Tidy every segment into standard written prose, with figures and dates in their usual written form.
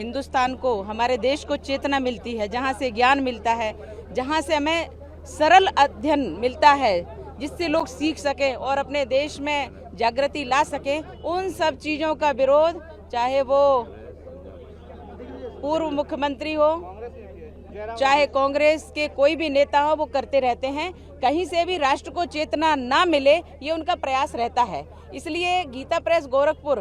हिंदुस्तान को, हमारे देश को चेतना मिलती है, जहाँ से ज्ञान मिलता है, जहाँ से हमें सरल अध्ययन मिलता है, जिससे लोग सीख सकें और अपने देश में जागृति ला सकें, उन सब चीज़ों का विरोध, चाहे वो पूर्व मुख्यमंत्री हो, चाहे कांग्रेस के कोई भी नेता हो, वो करते रहते हैं। कहीं से भी राष्ट्र को चेतना ना मिले, ये उनका प्रयास रहता है। इसलिए गीता प्रेस गोरखपुर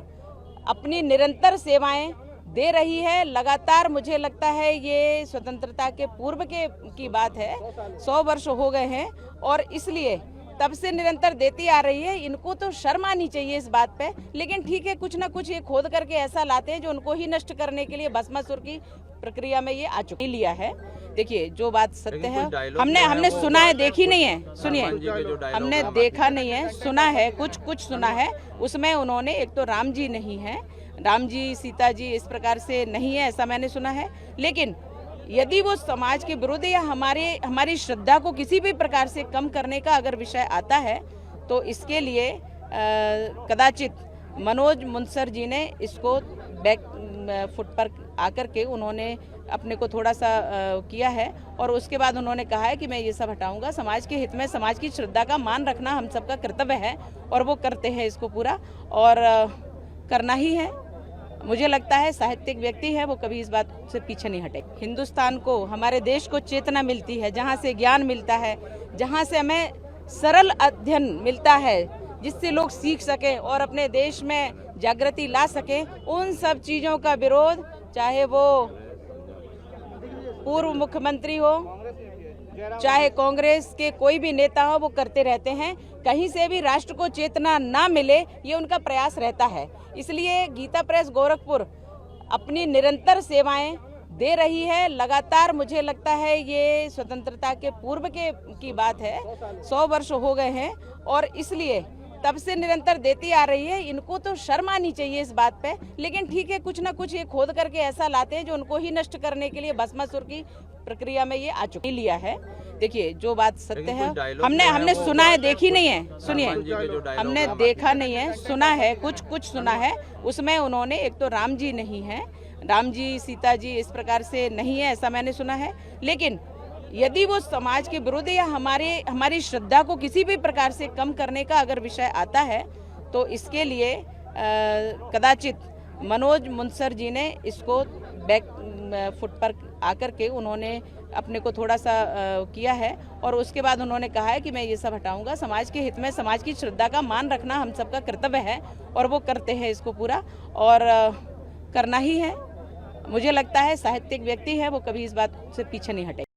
अपनी निरंतर सेवाएं दे रही है लगातार। मुझे लगता है ये स्वतंत्रता के पूर्व की बात है, 100 वर्ष हो गए हैं और इसलिए तब से निरंतर देती आ रही है। इनको तो शर्म आनी चाहिए इस बात पे, लेकिन ठीक है, कुछ ना कुछ ये खोद करके ऐसा लाते हैं जो उनको ही नष्ट करने के लिए भस्मासुर की प्रक्रिया में ये आ चुकी लिया है। देखिए, जो बात सत्य है, हमने सुना है, देखी नहीं है। सुनिए, हमने देखा नहीं है, सुना है, कुछ सुना है। उसमें उन्होंने, एक तो राम जी नहीं है, राम जी सीता जी इस प्रकार से नहीं है, ऐसा मैंने सुना है। लेकिन यदि वो समाज के विरुद्ध या हमारी श्रद्धा को किसी भी प्रकार से कम करने का अगर विषय आता है, तो इसके लिए कदाचित मनोज मुंसर जी ने इसको बैक फुट पर आकर के उन्होंने अपने को थोड़ा सा किया है और उसके बाद उन्होंने कहा है कि मैं ये सब हटाऊंगा। समाज के हित में, समाज की श्रद्धा का मान रखना हम सबका कर्तव्य है और वो करते हैं इसको पूरा, और करना ही है। मुझे लगता है साहित्यिक व्यक्ति है, वो कभी इस बात से पीछे नहीं हटे। हिंदुस्तान को, हमारे देश को चेतना मिलती है, जहाँ से ज्ञान मिलता है, जहाँ से हमें सरल अध्ययन मिलता है, जिससे लोग सीख सकें और अपने देश में जागृति ला सकें, उन सब चीज़ों का विरोध, चाहे वो पूर्व मुख्यमंत्री हो, चाहे कांग्रेस के कोई भी नेता हो, वो करते रहते हैं। कहीं से भी राष्ट्र को चेतना ना मिले, ये उनका प्रयास रहता है। इसलिए गीता प्रेस गोरखपुर अपनी निरंतर सेवाएं दे रही है लगातार। मुझे लगता है ये स्वतंत्रता के पूर्व की बात है, 100 वर्ष हो गए हैं और इसलिए तब से निरंतर देती आ रही है। इनको तो शर्म आनी चाहिए इस बात पे, लेकिन ठीक है, कुछ ना कुछ ये खोद करके ऐसा लाते हैं जो उनको ही नष्ट करने के लिए भस्मासुर की प्रक्रिया में ये आ चुकी लिया है। देखिए, जो बात सत्य है, हमने सुना है, देखी नहीं है। सुनिए, हमने देखा नहीं है, सुना है, कुछ सुना है। उसमें उन्होंने, एक तो राम जी नहीं है, राम जी सीता जी इस प्रकार से नहीं है, ऐसा मैंने सुना है। लेकिन यदि वो समाज के विरुद्ध या हमारी श्रद्धा को किसी भी प्रकार से कम करने का अगर विषय आता है, तो इसके लिए कदाचित मनोज मुंसर जी ने इसको बैक फुट पर आकर के उन्होंने अपने को थोड़ा सा किया है और उसके बाद उन्होंने कहा है कि मैं ये सब हटाऊंगा। समाज के हित में, समाज की श्रद्धा का मान रखना हम सबका कर्तव्य है और वो करते हैं इसको पूरा, और करना ही है। मुझे लगता है साहित्यिक व्यक्ति है, वो कभी इस बात से पीछे नहीं हटे।